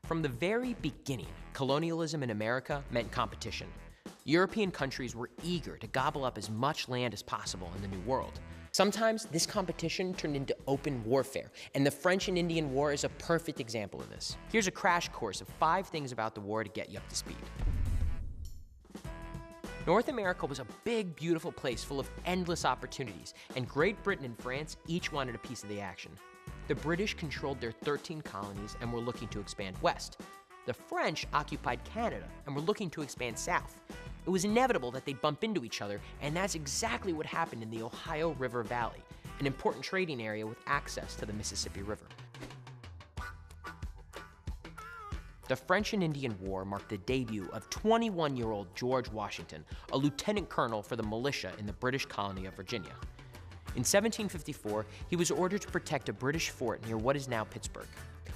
From the very beginning, colonialism in America meant competition. European countries were eager to gobble up as much land as possible in the New World. Sometimes this competition turned into open warfare, and the French and Indian War is a perfect example of this. Here's a crash course of 5 things about the war to get you up to speed. North America was a big, beautiful place full of endless opportunities, and Great Britain and France each wanted a piece of the action. The British controlled their 13 colonies and were looking to expand west. The French occupied Canada and were looking to expand south. It was inevitable that they'd bump into each other, and that's exactly what happened in the Ohio River Valley, an important trading area with access to the Mississippi River. The French and Indian War marked the debut of 21-year-old George Washington, a lieutenant colonel for the militia in the British colony of Virginia. In 1754, he was ordered to protect a British fort near what is now Pittsburgh.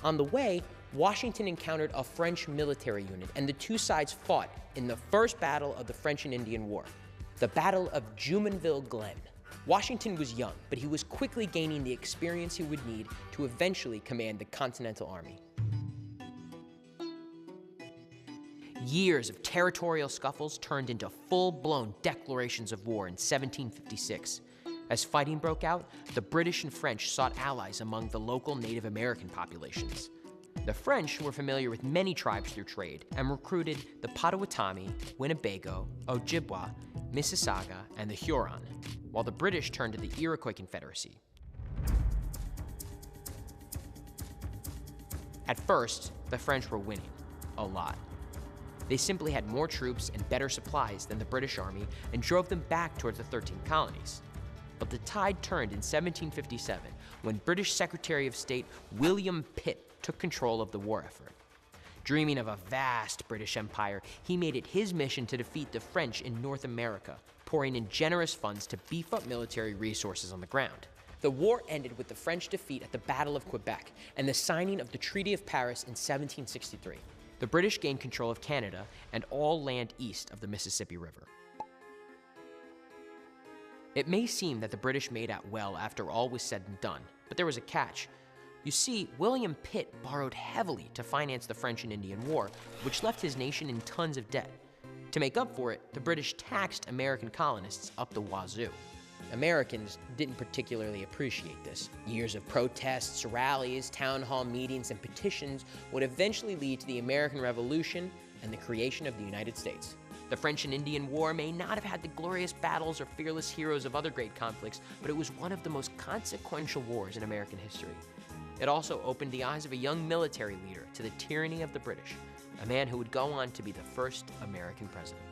On the way, Washington encountered a French military unit, and the two sides fought in the first battle of the French and Indian War, the Battle of Jumonville Glen. Washington was young, but he was quickly gaining the experience he would need to eventually command the Continental Army. Years of territorial scuffles turned into full-blown declarations of war in 1756. As fighting broke out, the British and French sought allies among the local Native American populations. The French were familiar with many tribes through trade and recruited the Potawatomi, Winnebago, Ojibwa, Mississauga, and the Huron, while the British turned to the Iroquois Confederacy. At first, the French were winning, a lot. They simply had more troops and better supplies than the British Army and drove them back towards the 13 colonies. But the tide turned in 1757 when British Secretary of State William Pitt took control of the war effort. Dreaming of a vast British Empire, he made it his mission to defeat the French in North America, pouring in generous funds to beef up military resources on the ground. The war ended with the French defeat at the Battle of Quebec and the signing of the Treaty of Paris in 1763. The British gained control of Canada and all land east of the Mississippi River. It may seem that the British made out well after all was said and done, but there was a catch. You see, William Pitt borrowed heavily to finance the French and Indian War, which left his nation in tons of debt. To make up for it, the British taxed American colonists up the wazoo. Americans didn't particularly appreciate this. Years of protests, rallies, town hall meetings, and petitions would eventually lead to the American Revolution and the creation of the United States. The French and Indian War may not have had the glorious battles or fearless heroes of other great conflicts, but it was one of the most consequential wars in American history. It also opened the eyes of a young military leader to the tyranny of the British, a man who would go on to be the first American president.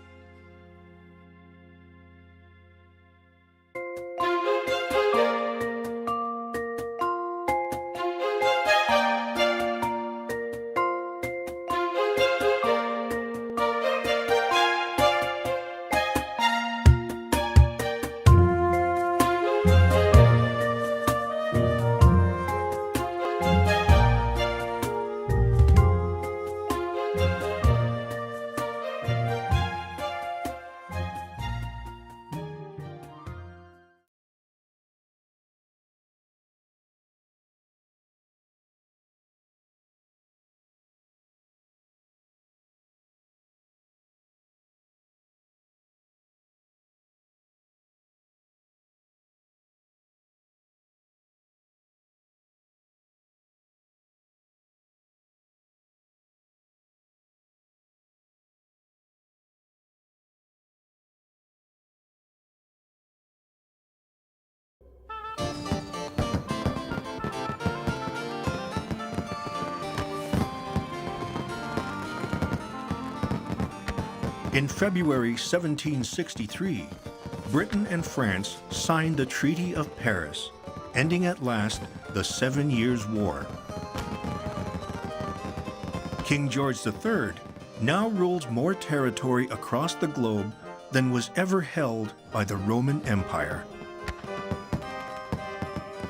In February 1763, Britain and France signed the Treaty of Paris, ending at last the 7 Years' War. King George III now rules more territory across the globe than was ever held by the Roman Empire.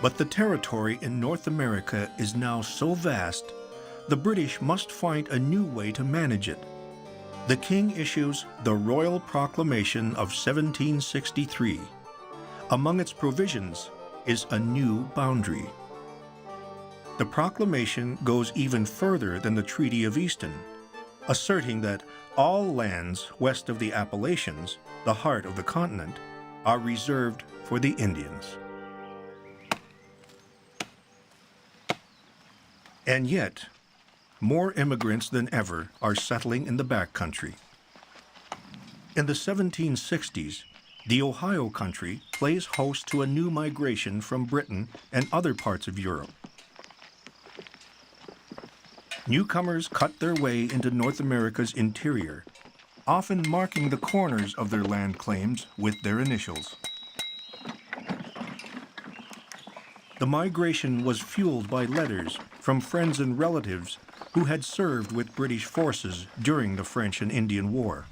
But the territory in North America is now so vast, the British must find a new way to manage it. The King issues the Royal Proclamation of 1763. Among its provisions is a new boundary. The proclamation goes even further than the Treaty of Easton, asserting that all lands west of the Appalachians, the heart of the continent, are reserved for the Indians. And yet, more immigrants than ever are settling in the backcountry. In the 1760s, the Ohio country plays host to a new migration from Britain and other parts of Europe. Newcomers cut their way into North America's interior, often marking the corners of their land claims with their initials. The migration was fueled by letters from friends and relatives who had served with British forces during the French and Indian War.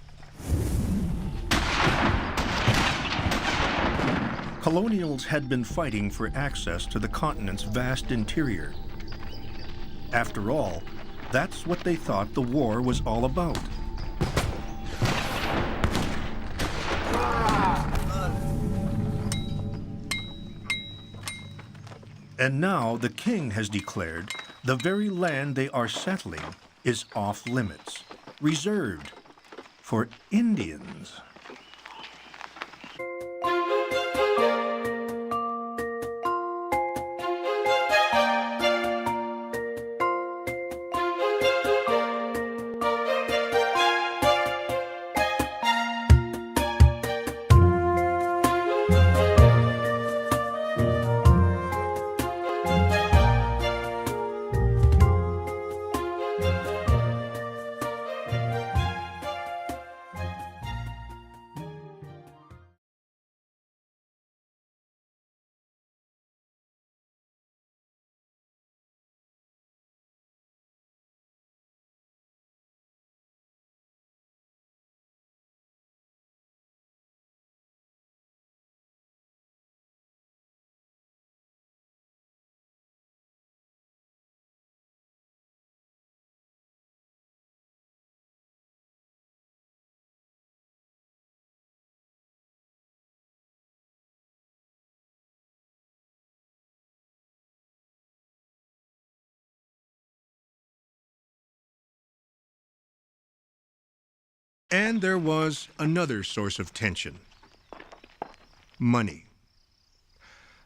Colonials had been fighting for access to the continent's vast interior. After all, that's what they thought the war was all about. And now the king has declared the very land they are settling is off limits, reserved for Indians. And there was another source of tension: money.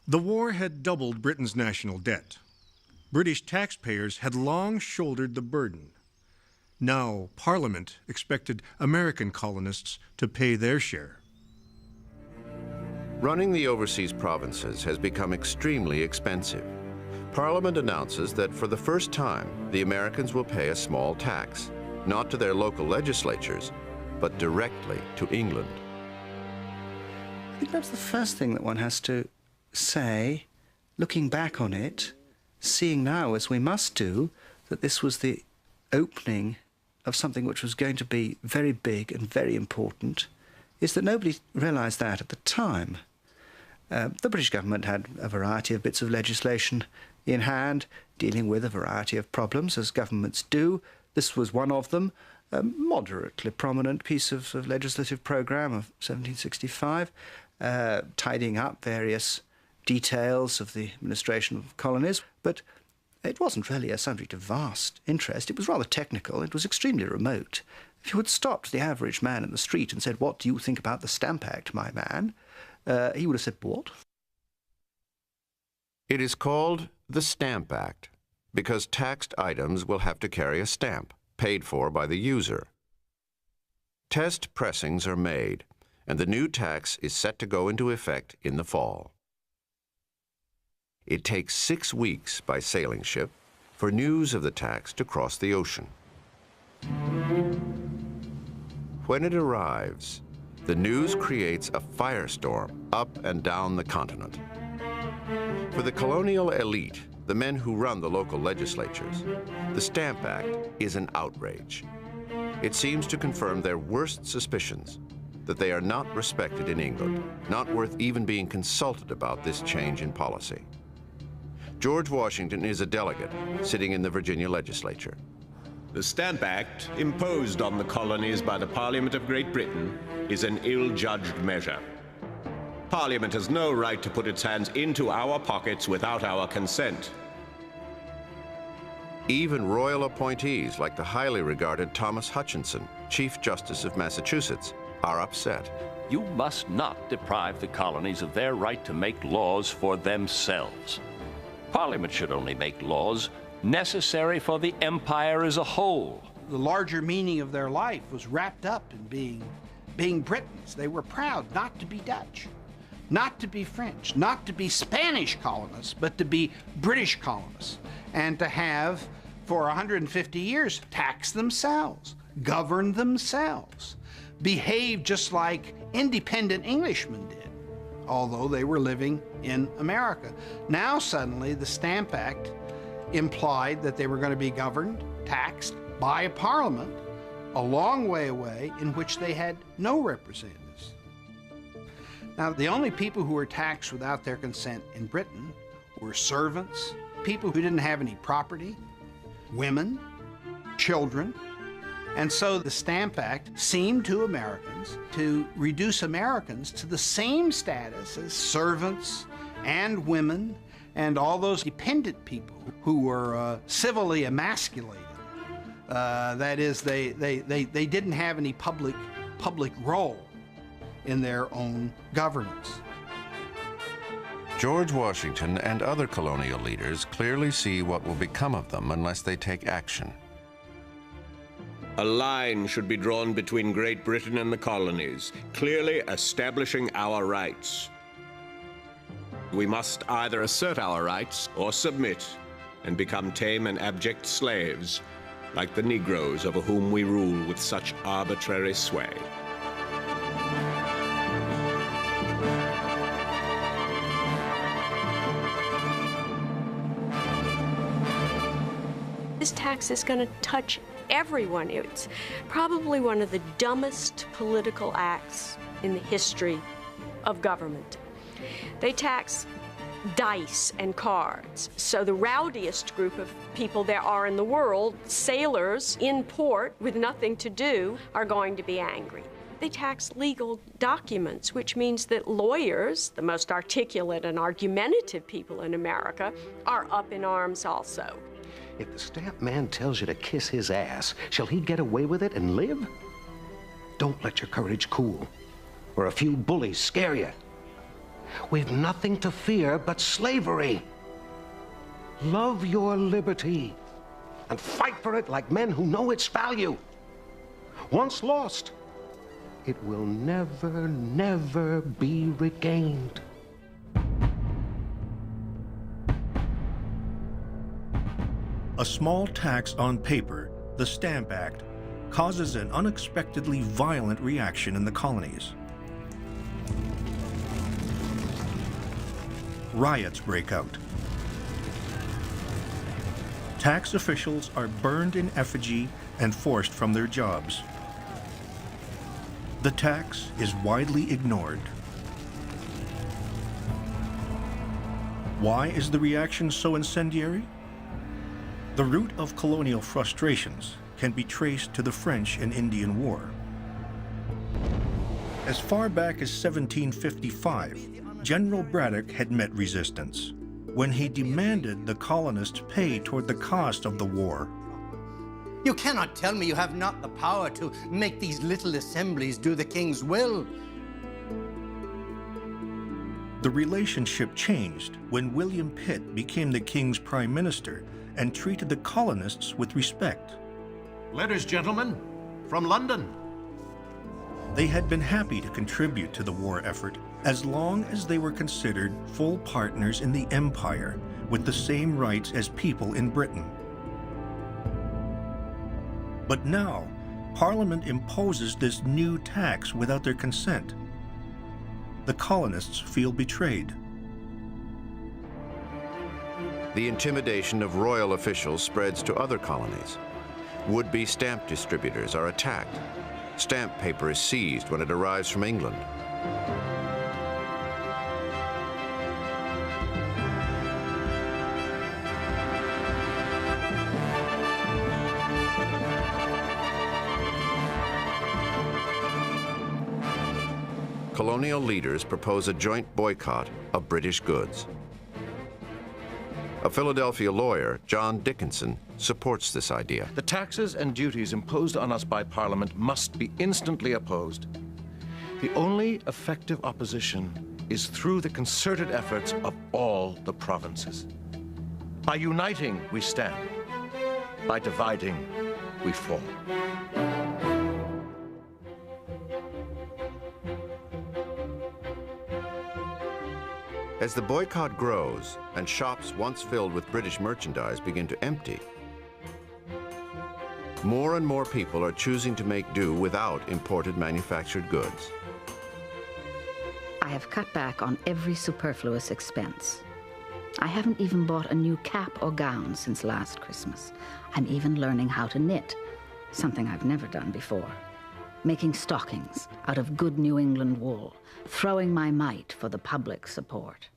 The war had doubled Britain's national debt. British taxpayers had long shouldered the burden. Now Parliament expected American colonists to pay their share. Running the overseas provinces has become extremely expensive. Parliament announces that for the first time, the Americans will pay a small tax, not to their local legislatures, but directly to England. I think that's the first thing that one has to say, looking back on it, seeing now, as we must do, that this was the opening of something which was going to be very big and very important, is that nobody realised that at the time. The British government had a variety of bits of legislation in hand, dealing with a variety of problems, as governments do. This was one of them. A moderately prominent piece of legislative programme of 1765, tidying up various details of the administration of colonies, but it wasn't really a subject of vast interest. It was rather technical. It was extremely remote. If you had stopped the average man in the street and said, "What do you think about the Stamp Act, my man?" He would have said, "What?" It is called the Stamp Act because taxed items will have to carry a stamp, paid for by the user. Test pressings are made, and the new tax is set to go into effect in the fall. It takes 6 weeks by sailing ship for news of the tax to cross the ocean. When it arrives, the news creates a firestorm up and down the continent. For the colonial elite, the men who run the local legislatures, the Stamp Act is an outrage. It seems to confirm their worst suspicions, that they are not respected in England, not worth even being consulted about this change in policy. George Washington is a delegate sitting in the Virginia legislature. The Stamp Act, imposed on the colonies by the Parliament of Great Britain, is an ill-judged measure. Parliament has no right to put its hands into our pockets without our consent. Even royal appointees like the highly regarded Thomas Hutchinson, Chief Justice of Massachusetts, are upset. You must not deprive the colonies of their right to make laws for themselves. Parliament should only make laws necessary for the empire as a whole. The larger meaning of their life was wrapped up in being Britons. They were proud not to be Dutch, not to be French, not to be Spanish colonists, but to be British colonists, and to have, for 150 years, taxed themselves, governed themselves, behaved just like independent Englishmen did, although they were living in America. Now suddenly the Stamp Act implied that they were going to be governed, taxed by a parliament a long way away in which they had no representatives. Now, the only people who were taxed without their consent in Britain were servants, people who didn't have any property, women, children. And so the Stamp Act seemed to Americans to reduce Americans to the same status as servants and women and all those dependent people who were civilly emasculated. That is, they didn't have any public role in their own governance. George Washington and other colonial leaders clearly see what will become of them unless they take action. A line should be drawn between Great Britain and the colonies, clearly establishing our rights. We must either assert our rights or submit and become tame and abject slaves, like the Negroes over whom we rule with such arbitrary sway. This tax is going to touch everyone. It's probably one of the dumbest political acts in the history of government. They tax dice and cards. So the rowdiest group of people there are in the world, sailors in port with nothing to do, are going to be angry. They tax legal documents, which means that lawyers, the most articulate and argumentative people in America, are up in arms also. If the stamp man tells you to kiss his ass, shall he get away with it and live? Don't let your courage cool, or a few bullies scare you. We've nothing to fear but slavery. Love your liberty and fight for it like men who know its value. Once lost, it will never, never be regained. A small tax on paper, the Stamp Act, causes an unexpectedly violent reaction in the colonies. Riots break out. Tax officials are burned in effigy and forced from their jobs. The tax is widely ignored. Why is the reaction so incendiary? The root of colonial frustrations can be traced to the French and Indian War. As far back as 1755, General Braddock had met resistance when he demanded the colonists pay toward the cost of the war. You cannot tell me you have not the power to make these little assemblies do the king's will. The relationship changed when William Pitt became the king's prime minister and treated the colonists with respect. Letters, gentlemen, from London. They had been happy to contribute to the war effort as long as they were considered full partners in the empire with the same rights as people in Britain. But now, Parliament imposes this new tax without their consent. The colonists feel betrayed. The intimidation of royal officials spreads to other colonies. Would-be stamp distributors are attacked. Stamp paper is seized when it arrives from England. Colonial leaders propose a joint boycott of British goods. A Philadelphia lawyer, John Dickinson, supports this idea. The taxes and duties imposed on us by Parliament must be instantly opposed. The only effective opposition is through the concerted efforts of all the provinces. By uniting, we stand. By dividing, we fall. As the boycott grows and shops once filled with British merchandise begin to empty, more and more people are choosing to make do without imported manufactured goods. I have cut back on every superfluous expense. I haven't even bought a new cap or gown since last Christmas. I'm even learning how to knit, something I've never done before. Making stockings out of good New England wool, throwing my mite for the public support.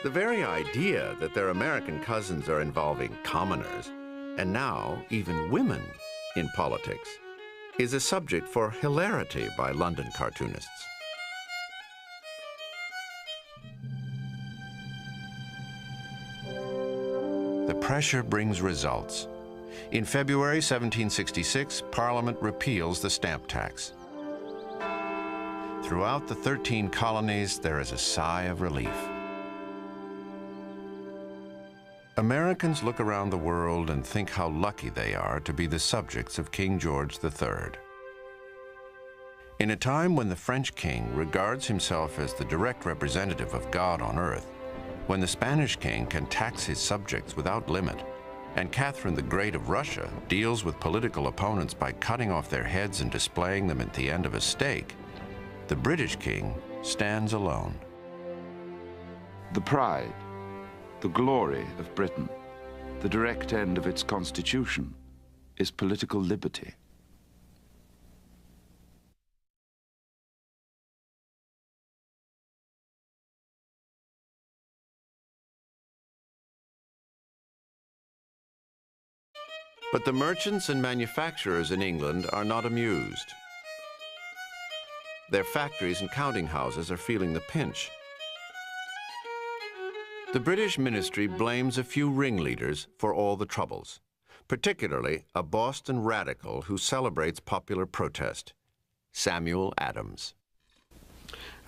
The very idea that their American cousins are involving commoners, and now even women, in politics, is a subject for hilarity by London cartoonists. The pressure brings results. In February 1766, Parliament repeals the stamp tax. Throughout the 13 colonies, there is a sigh of relief. Americans look around the world and think how lucky they are to be the subjects of King George III. In a time when the French king regards himself as the direct representative of God on earth, when the Spanish king can tax his subjects without limit, and Catherine the Great of Russia deals with political opponents by cutting off their heads and displaying them at the end of a stake, the British king stands alone. The pride, the glory of Britain, the direct end of its constitution, is political liberty. But the merchants and manufacturers in England are not amused. Their factories and counting houses are feeling the pinch. The British ministry blames a few ringleaders for all the troubles, particularly a Boston radical who celebrates popular protest, Samuel Adams.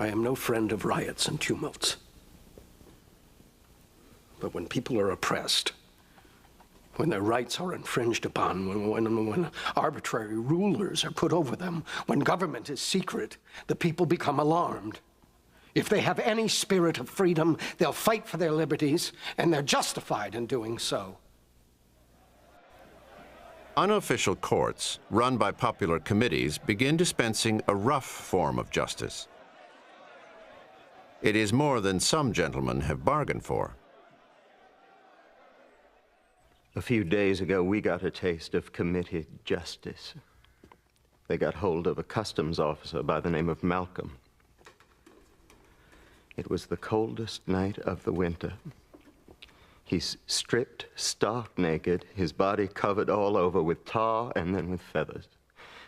I am no friend of riots and tumults. But when people are oppressed, when their rights are infringed upon, when arbitrary rulers are put over them, when government is secret, the people become alarmed. If they have any spirit of freedom, they'll fight for their liberties, and they're justified in doing so. Unofficial courts, run by popular committees, begin dispensing a rough form of justice. It is more than some gentlemen have bargained for. A few days ago, we got a taste of committed justice. They got hold of a customs officer by the name of Malcolm. It was the coldest night of the winter. He's stripped, stark naked, his body covered all over with tar and then with feathers.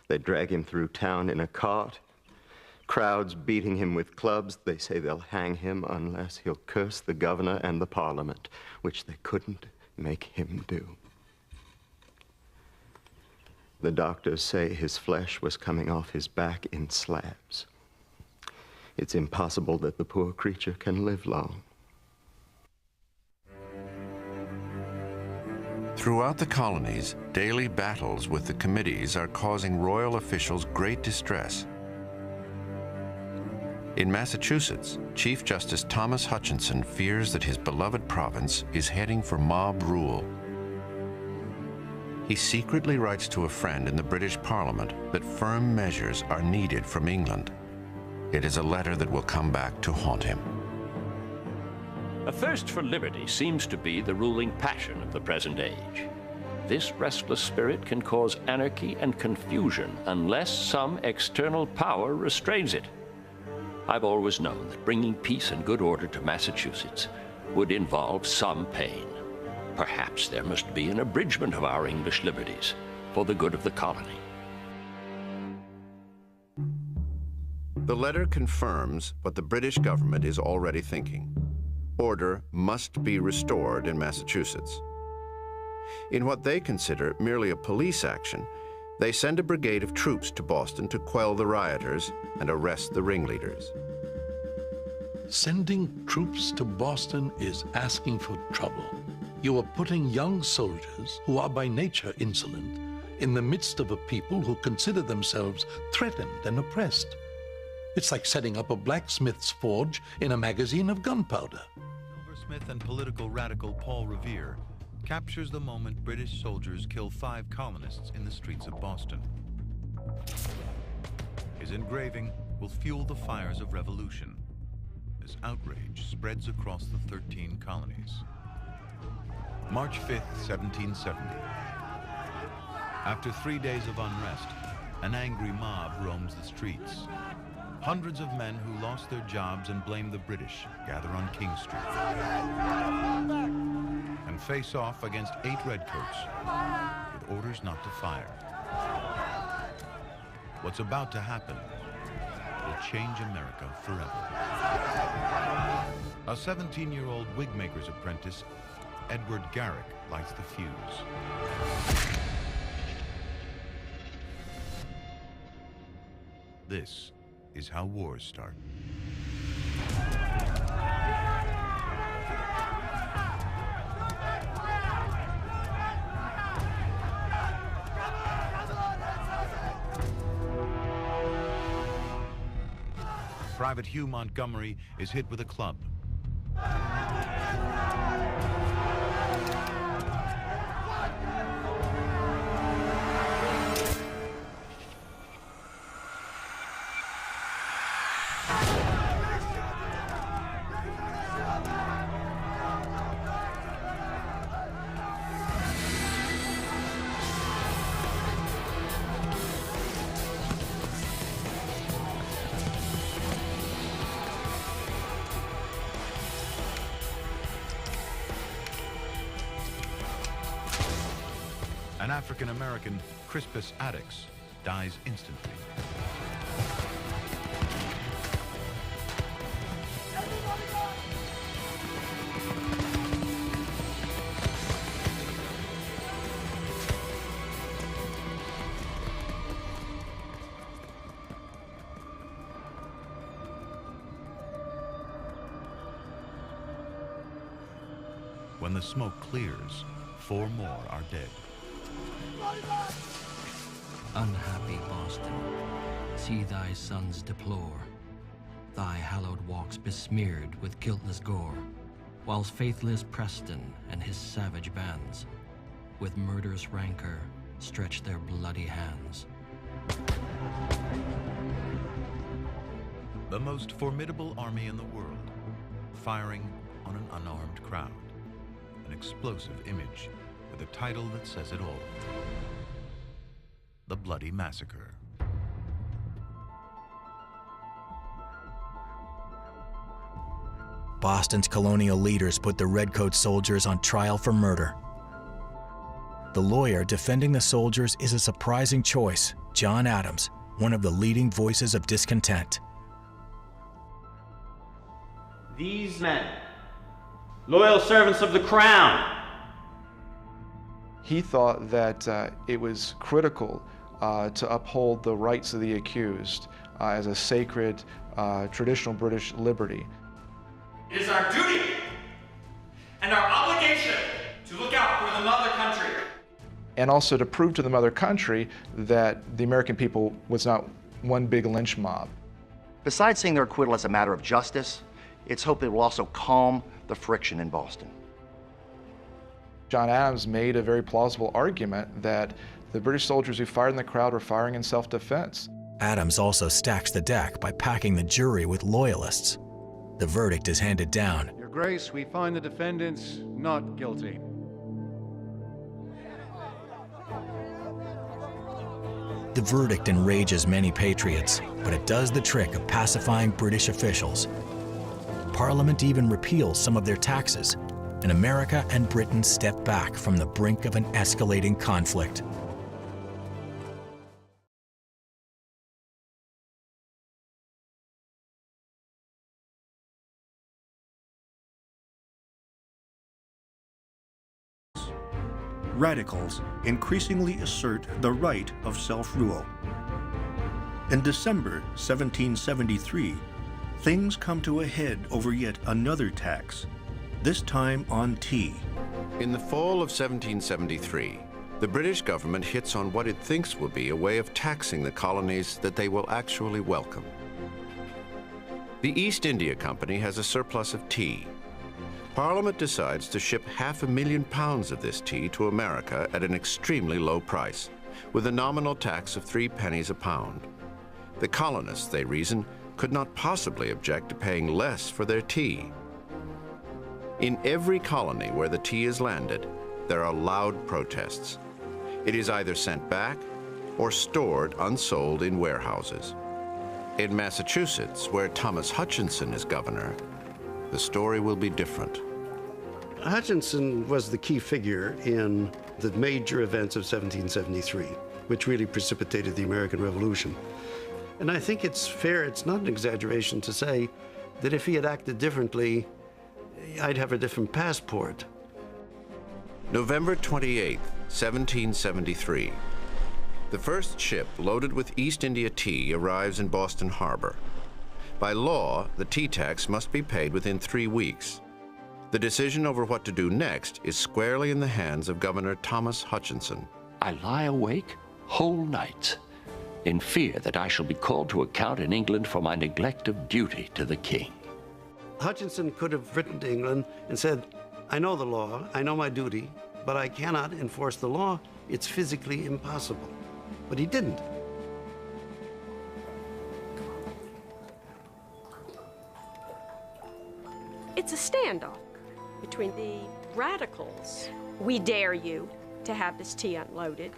They drag him through town in a cart, crowds beating him with clubs. They say they'll hang him unless he'll curse the governor and the parliament, which they couldn't make him do. The doctors say his flesh was coming off his back in slabs. It's impossible that the poor creature can live long. Throughout the colonies, daily battles with the committees are causing royal officials great distress. In Massachusetts, Chief Justice Thomas Hutchinson fears that his beloved province is heading for mob rule. He secretly writes to a friend in the British Parliament that firm measures are needed from England. It is a letter that will come back to haunt him. A thirst for liberty seems to be the ruling passion of the present age. This restless spirit can cause anarchy and confusion unless some external power restrains it. I've always known that bringing peace and good order to Massachusetts would involve some pain. Perhaps there must be an abridgment of our English liberties for the good of the colony. The letter confirms what the British government is already thinking. Order must be restored in Massachusetts. In what they consider merely a police action, they send a brigade of troops to Boston to quell the rioters and arrest the ringleaders. Sending troops to Boston is asking for trouble. You are putting young soldiers, who are by nature insolent, in the midst of a people who consider themselves threatened and oppressed. It's like setting up a blacksmith's forge in a magazine of gunpowder. Silversmith and political radical Paul Revere captures the moment British soldiers kill 5 colonists in the streets of Boston. His engraving will fuel the fires of revolution. This outrage spreads across the 13 colonies. March 5th, 1770. After 3 days of unrest, an angry mob roams the streets. Hundreds of men who lost their jobs and blame the British gather on King Street and face off against 8 redcoats with orders not to fire. What's about to happen will change America forever. A 17-year-old wigmaker's apprentice, Edward Garrick, lights the fuse. This is how wars start. Private Hugh Montgomery is hit with a club. An African-American, Crispus Attucks, dies instantly. When the smoke clears, 4 more are dead. Unhappy Boston, see thy sons deplore, thy hallowed walks besmeared with guiltless gore, whilst faithless Preston and his savage bands, with murderous rancor, stretch their bloody hands. The most formidable army in the world, firing on an unarmed crowd. An explosive image with a title that says it all. The Bloody Massacre. Boston's colonial leaders put the redcoat soldiers on trial for murder. The lawyer defending the soldiers is a surprising choice, John Adams, one of the leading voices of discontent. These men, loyal servants of the crown. He thought that it was critical to uphold the rights of the accused as a sacred, traditional British liberty. It is our duty and our obligation to look out for the mother country. And also to prove to the mother country that the American people was not one big lynch mob. Besides seeing their acquittal as a matter of justice, it's hoped it will also calm the friction in Boston. John Adams made a very plausible argument that the British soldiers who fired in the crowd were firing in self-defense. Adams also stacks the deck by packing the jury with loyalists. The verdict is handed down. Your Grace, we find the defendants not guilty. The verdict enrages many patriots, but it does the trick of pacifying British officials. Parliament even repeals some of their taxes, and America and Britain step back from the brink of an escalating conflict. radicals increasingly assert the right of self-rule. In December 1773, things come to a head over yet another tax, this time on tea. In the fall of 1773, the British government hits on what it thinks will be a way of taxing the colonies that they will actually welcome. The East India Company has a surplus of tea. Parliament decides to ship 500,000 pounds of this tea to America at an extremely low price, with a nominal tax of 3 pennies a pound. The colonists, they reason, could not possibly object to paying less for their tea. In every colony where the tea is landed, there are loud protests. It is either sent back or stored unsold in warehouses. In Massachusetts, where Thomas Hutchinson is governor, the story will be different. Hutchinson was the key figure in the major events of 1773, which really precipitated the American Revolution. And I think it's fair, it's not an exaggeration to say that if he had acted differently, I'd have a different passport. November 28, 1773. The first ship loaded with East India tea arrives in Boston Harbor. By law, the tea tax must be paid within 3 weeks. The decision over what to do next is squarely in the hands of Governor Thomas Hutchinson. I lie awake whole nights in fear that I shall be called to account in England for my neglect of duty to the king. Hutchinson could have written to England and said, I know the law, I know my duty, but I cannot enforce the law. It's physically impossible. But he didn't. It's a standoff between the radicals. We dare you to have this tea unloaded.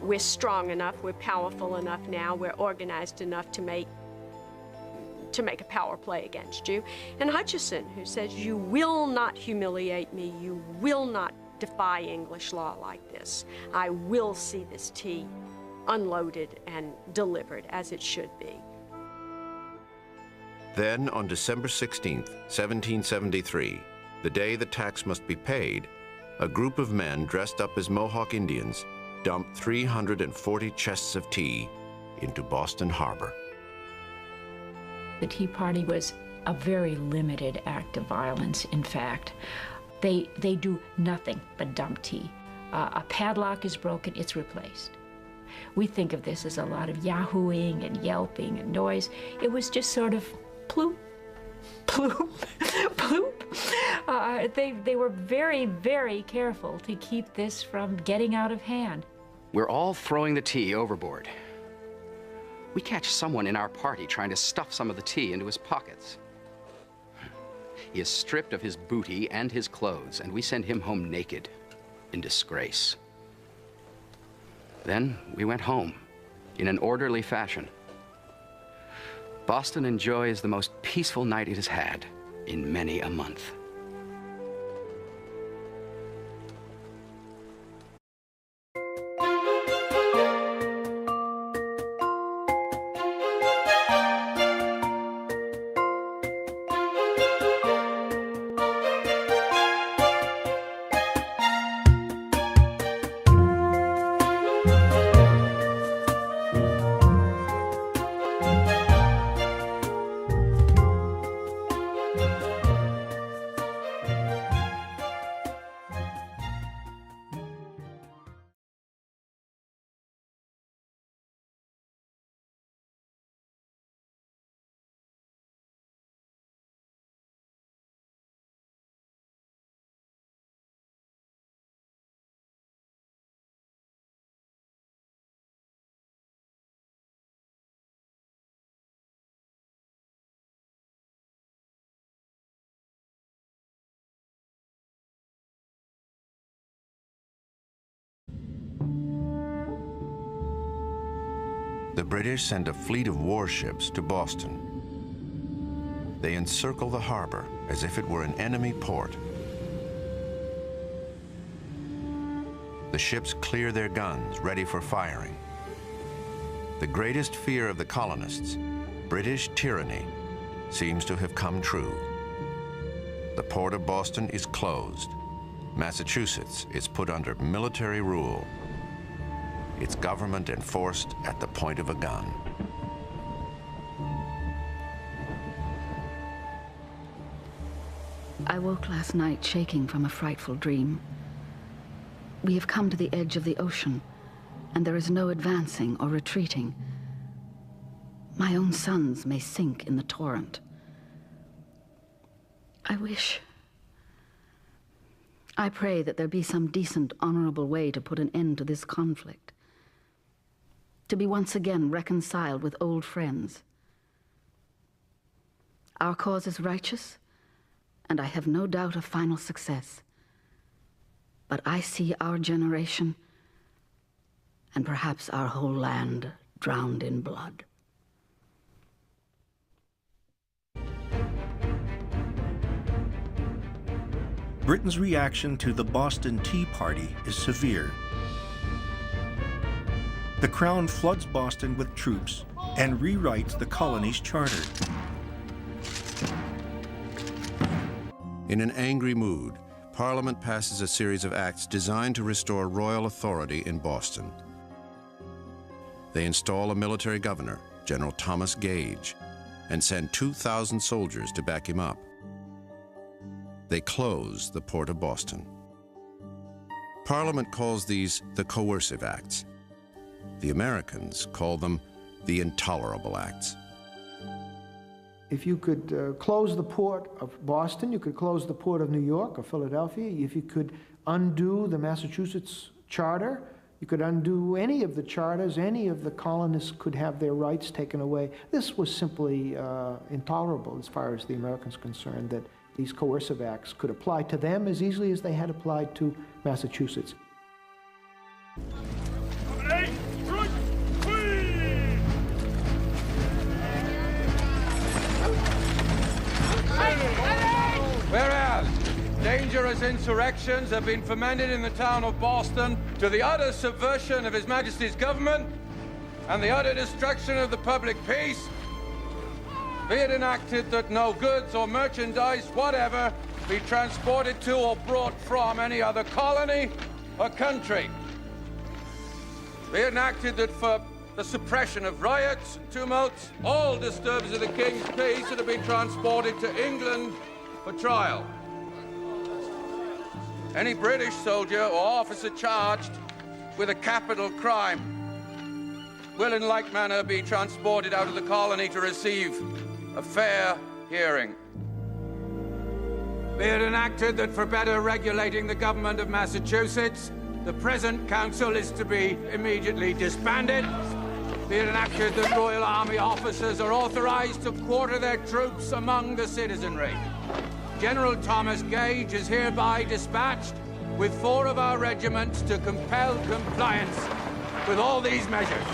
We're strong enough, we're powerful enough now, we're organized enough to make a power play against you. And Hutchinson, who says, you will not humiliate me, you will not defy English law like this. I will see this tea unloaded and delivered as it should be. Then, on December 16th, 1773, the day the tax must be paid, a group of men dressed up as Mohawk Indians dumped 340 chests of tea into Boston Harbor. The Tea Party was a very limited act of violence, in fact. They do nothing but dump tea. A padlock is broken, it's replaced. We think of this as a lot of yahooing and yelping and noise. It was just sort of ploop, ploop, ploop. They were very, very careful to keep this from getting out of hand. We're all throwing the tea overboard. We catch someone in our party trying to stuff some of the tea into his pockets. He is stripped of his booty and his clothes, and we send him home naked, in disgrace. Then we went home, in an orderly fashion. Boston enjoys the most peaceful night it has had in many a month. The British send a fleet of warships to Boston. They encircle the harbor as if it were an enemy port. The ships clear their guns, ready for firing. The greatest fear of the colonists, British tyranny, seems to have come true. The port of Boston is closed. Massachusetts is put under military rule, its government enforced at the point of a gun. I woke last night shaking from a frightful dream. We have come to the edge of the ocean, and there is no advancing or retreating. My own sons may sink in the torrent. I pray that there be some decent, honorable way to put an end to this conflict, to be once again reconciled with old friends. Our cause is righteous, and I have no doubt of final success. But I see our generation, and perhaps our whole land, drowned in blood. Britain's reaction to the Boston Tea Party is severe. The Crown floods Boston with troops and rewrites the colony's charter. In an angry mood, Parliament passes a series of acts designed to restore royal authority in Boston. They install a military governor, General Thomas Gage, and send 2,000 soldiers to back him up. They close the port of Boston. Parliament calls these the coercive acts. The Americans call them the intolerable acts. If you could close the port of Boston, you could close the port of New York or Philadelphia. If you could undo the Massachusetts charter, you could undo any of the charters, any of the colonists could have their rights taken away. This was simply intolerable as far as the Americans concerned, that these coercive acts could apply to them as easily as they had applied to Massachusetts. Whereas dangerous insurrections have been fomented in the town of Boston to the utter subversion of His Majesty's government and the utter destruction of the public peace, be it enacted that no goods or merchandise whatever be transported to or brought from any other colony or country. Be it enacted that for the suppression of riots and tumults, all disturbers of the King's peace are to be transported to England for trial. Any British soldier or officer charged with a capital crime will in like manner be transported out of the colony to receive a fair hearing. Be it enacted that for better regulating the government of Massachusetts, the present council is to be immediately disbanded. Be it enacted that Royal Army officers are authorized to quarter their troops among the citizenry. General Thomas Gage is hereby dispatched with 4 of our regiments to compel compliance with all these measures.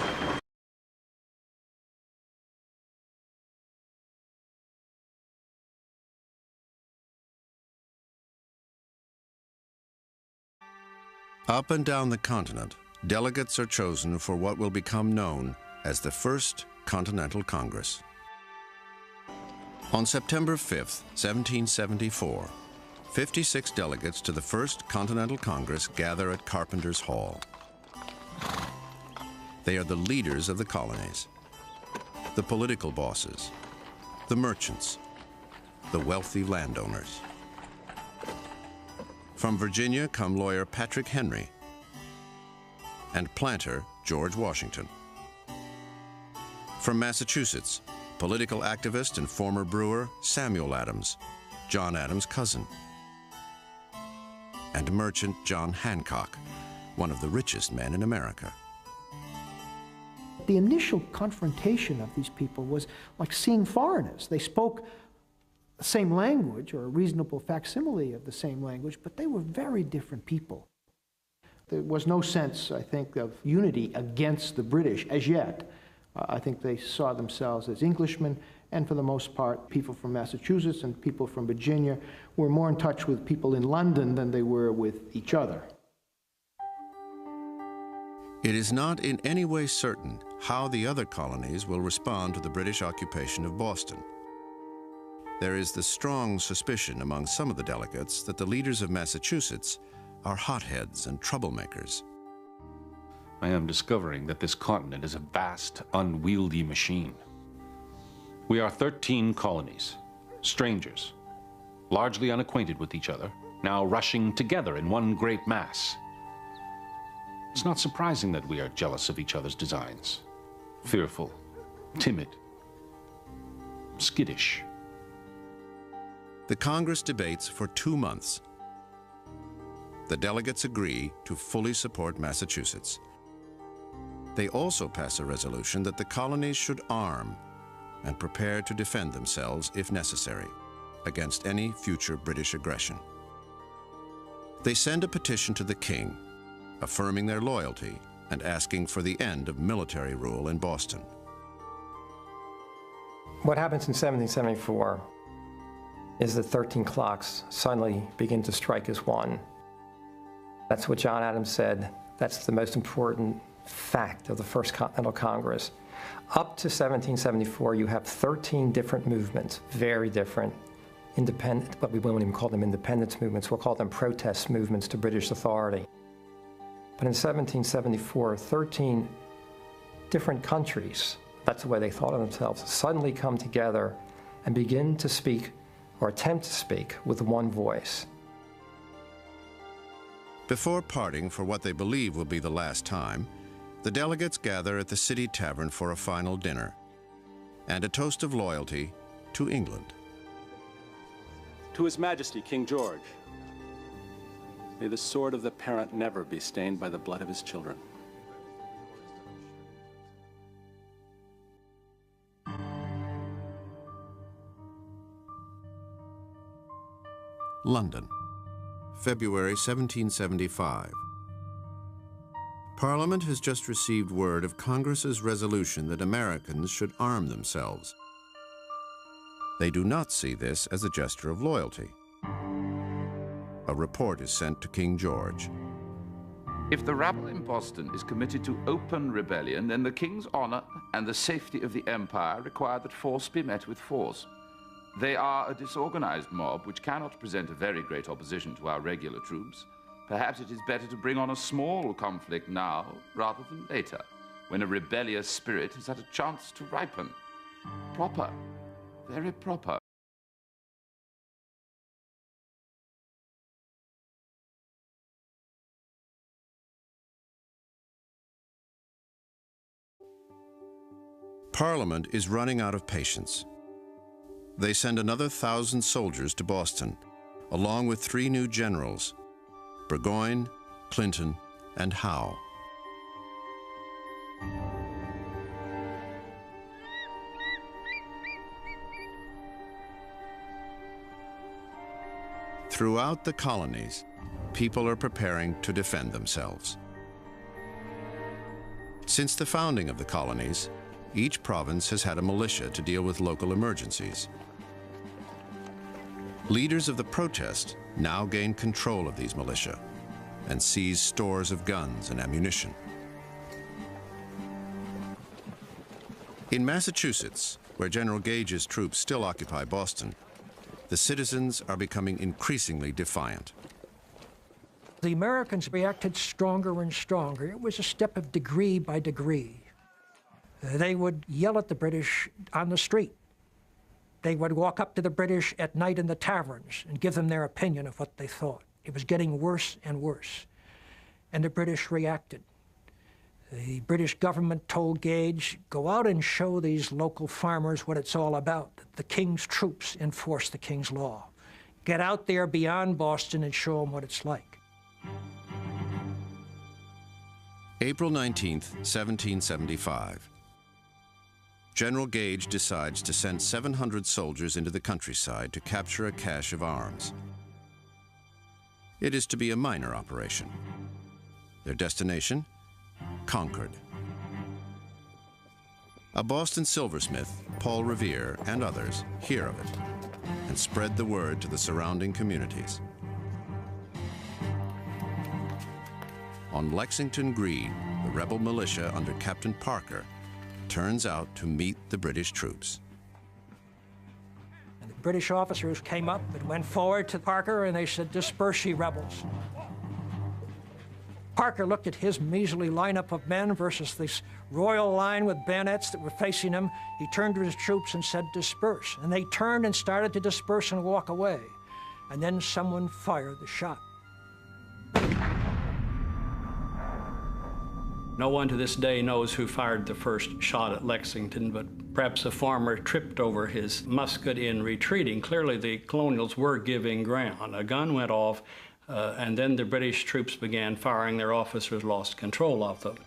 Up and down the continent, delegates are chosen for what will become known as the First Continental Congress. On September 5th, 1774, 56 delegates to the First Continental Congress gather at Carpenter's Hall. They are the leaders of the colonies, the political bosses, the merchants, the wealthy landowners. From Virginia come lawyer Patrick Henry and planter George Washington. From Massachusetts, political activist and former brewer Samuel Adams, John Adams' cousin. And merchant John Hancock, one of the richest men in America. The initial confrontation of these people was like seeing foreigners. They spoke the same language, or a reasonable facsimile of the same language, but they were very different people. There was no sense, I think, of unity against the British as yet. I think they saw themselves as Englishmen, and for the most part, people from Massachusetts and people from Virginia were more in touch with people in London than they were with each other. It is not in any way certain how the other colonies will respond to the British occupation of Boston. There is the strong suspicion among some of the delegates that the leaders of Massachusetts are hotheads and troublemakers. I am discovering that this continent is a vast, unwieldy machine. We are 13 colonies, strangers, largely unacquainted with each other, now rushing together in one great mass. It's not surprising that we are jealous of each other's designs, fearful, timid, skittish. The Congress debates for 2 months. The delegates agree to fully support Massachusetts. They also pass a resolution that the colonies should arm and prepare to defend themselves, if necessary, against any future British aggression. They send a petition to the King, affirming their loyalty and asking for the end of military rule in Boston. What happens in 1774 is that 13 clocks suddenly begin to strike as one. That's what John Adams said. That's the most important fact of the First Continental Congress. Up to 1774, you have 13 different movements, very different, independent, but we won't even call them independence movements, we'll call them protest movements to British authority. But in 1774, 13 different countries, that's the way they thought of themselves, suddenly come together and begin to speak, or attempt to speak, with one voice. Before parting for what they believe will be the last time, the delegates gather at the City Tavern for a final dinner and a toast of loyalty to England. To His Majesty, King George, may the sword of the parent never be stained by the blood of his children. London, February 1775. Parliament has just received word of Congress's resolution that Americans should arm themselves. They do not see this as a gesture of loyalty. A report is sent to King George. If the rabble in Boston is committed to open rebellion, then the king's honor and the safety of the empire require that force be met with force. They are a disorganized mob which cannot present a very great opposition to our regular troops. Perhaps it is better to bring on a small conflict now rather than later, when a rebellious spirit has had a chance to ripen. Proper, very proper. Parliament is running out of patience. They send another 1,000 soldiers to Boston, along with 3 new generals, Burgoyne, Clinton, and Howe. Throughout the colonies, people are preparing to defend themselves. Since the founding of the colonies, each province has had a militia to deal with local emergencies. Leaders of the protest now gain control of these militia and seize stores of guns and ammunition. In Massachusetts, where General Gage's troops still occupy Boston, the citizens are becoming increasingly defiant. The Americans reacted stronger and stronger. It was a step of degree by degree. They would yell at the British on the street. They would walk up to the British at night in the taverns and give them their opinion of what they thought. It was getting worse and worse. And the British reacted. The British government told Gage, go out and show these local farmers what it's all about. The king's troops enforce the king's law. Get out there beyond Boston and show them what it's like. April 19th, 1775. General Gage decides to send 700 soldiers into the countryside to capture a cache of arms. It is to be a minor operation. Their destination? Concord. A Boston silversmith, Paul Revere, and others hear of it and spread the word to the surrounding communities. On Lexington Green, the rebel militia under Captain Parker turns out to meet the British troops. And the British officers came up and went forward to Parker, and they said, "Disperse, ye rebels." Parker looked at his measly lineup of men versus this royal line with bayonets that were facing him. He turned to his troops and said, "Disperse." And they turned and started to disperse and walk away. And then someone fired the shot. No one to this day knows who fired the first shot at Lexington, but perhaps a farmer tripped over his musket in retreating. Clearly, the colonials were giving ground. A gun went off, and then the British troops began firing. Their officers lost control of them.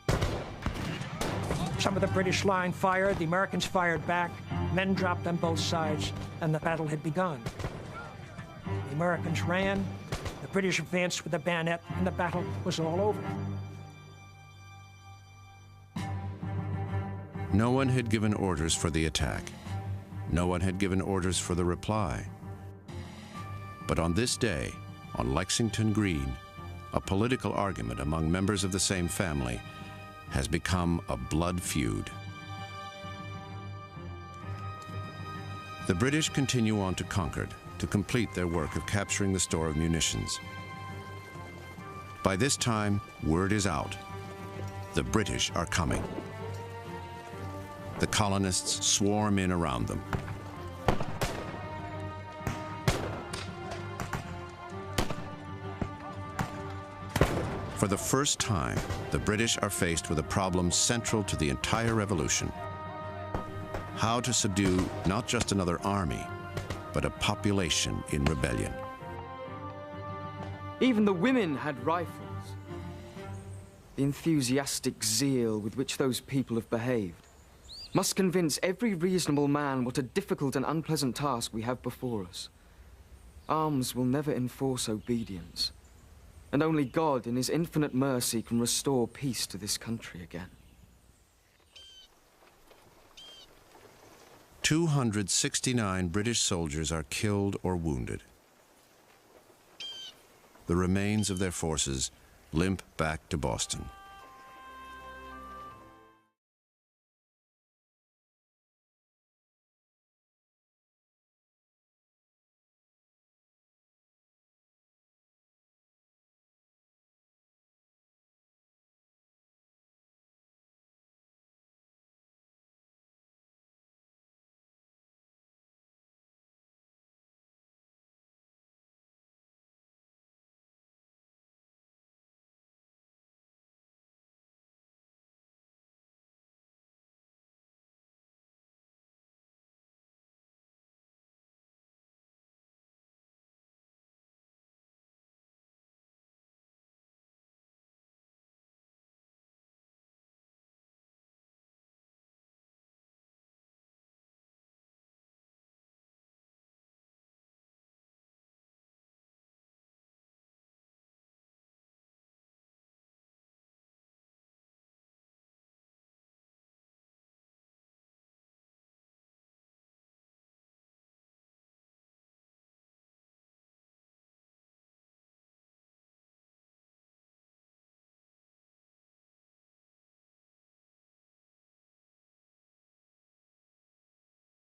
Some of the British line fired, the Americans fired back, men dropped on both sides, and the battle had begun. The Americans ran, the British advanced with the bayonet, and the battle was all over. No one had given orders for the attack. No one had given orders for the reply. But on this day, on Lexington Green, a political argument among members of the same family has become a blood feud. The British continue on to Concord to complete their work of capturing the store of munitions. By this time, word is out. The British are coming. The colonists swarm in around them. For the first time, the British are faced with a problem central to the entire revolution: how to subdue not just another army, but a population in rebellion. Even the women had rifles. The enthusiastic zeal with which those people have behaved must convince every reasonable man what a difficult and unpleasant task we have before us. Arms will never enforce obedience, and only God in his infinite mercy can restore peace to this country again. 269 British soldiers are killed or wounded. The remains of their forces limp back to Boston.